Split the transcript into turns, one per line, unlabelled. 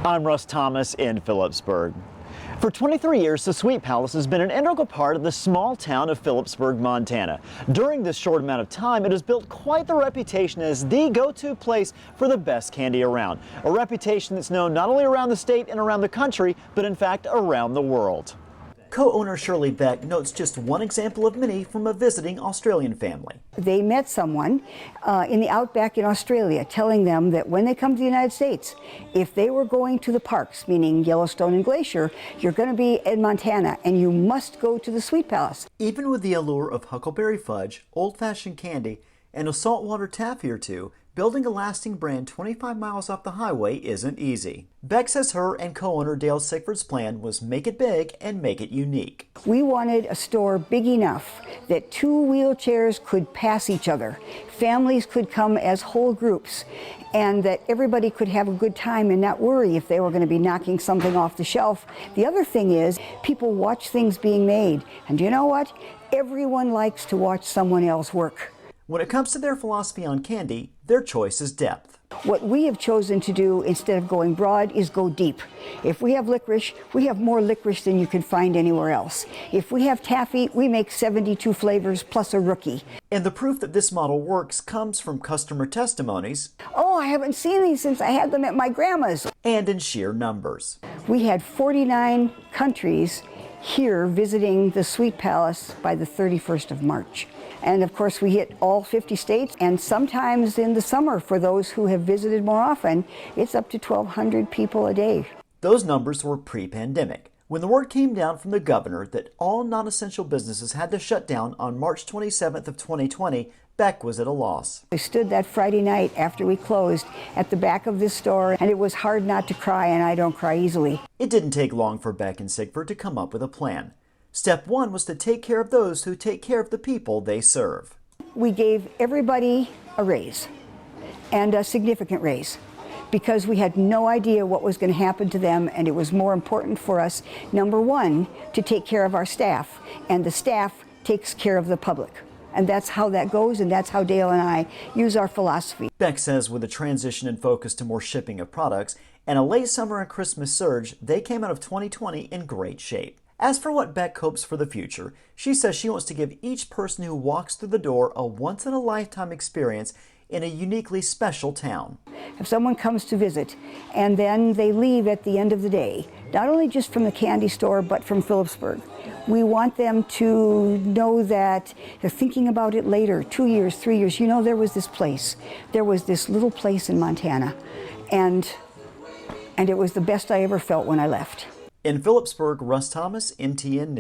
I'm Russ Thomas in Philipsburg. For 23 years, the Sweet Palace has been an integral part of the small town of Philipsburg, Montana. During this short amount of time, it has built quite the reputation as the go-to place for the best candy around. A reputation that's known not only around the state and around the country, but in fact around the world. Co-owner Shirley Beck notes just one example of many from a visiting Australian family.
They met someone in the outback in Australia telling them that when they come to the United States, if they were going to the parks, meaning Yellowstone and Glacier, you're going to be in Montana and you must go to the Sweet Palace.
Even with the allure of huckleberry fudge, old-fashioned candy, and a saltwater taffy or two, building a lasting brand 25 miles off the highway isn't easy. Beck says her and co-owner Dale Sickford's plan was make it big and make it unique.
We wanted a store big enough that two wheelchairs could pass each other. Families could come as whole groups, and that everybody could have a good time and not worry if they were going to be knocking something off the shelf. The other thing is, people watch things being made, and you know what? Everyone likes to watch someone else work.
When it comes to their philosophy on candy, their choice is depth.
What we have chosen to do instead of going broad is go deep. If we have licorice, we have more licorice than you can find anywhere else. If we have taffy, we make 72 flavors plus a rookie.
And the proof that this model works comes from customer testimonies.
Oh, I haven't seen these since I had them at my grandma's.
And in sheer numbers.
We had 49 countries here visiting the Sweet Palace by the 31st of March. And of course we hit all 50 states, and sometimes in the summer, for those who have visited more often, it's up to 1,200 people a day.
Those numbers were pre-pandemic. When the word came down from the governor that all non-essential businesses had to shut down on March 27th of 2020, Beck was at a loss.
I stood that Friday night after we closed at the back of this store, and it was hard not to cry, and I don't cry easily.
It didn't take long for Beck and Sickford to come up with a plan. Step one was to take care of those who take care of the people they serve.
We gave everybody a raise, and a significant raise, because we had no idea what was going to happen to them, and it was more important for us, number one, to take care of our staff, and the staff takes care of the public. And that's how that goes, and that's how Dale and I use our philosophy.
Beck says with a transition and focus to more shipping of products and a late summer and Christmas surge, they came out of 2020 in great shape. As for what Beck hopes for the future, she says she wants to give each person who walks through the door a once-in-a-lifetime experience in a uniquely special town.
If someone comes to visit and then they leave at the end of the day, not only just from the candy store but from Philipsburg, we want them to know that they're thinking about it later, 2 years, 3 years. You know, there was this place. There was this little place in Montana, and it was the best I ever felt when I left.
In Philipsburg, Russ Thomas, NTN News.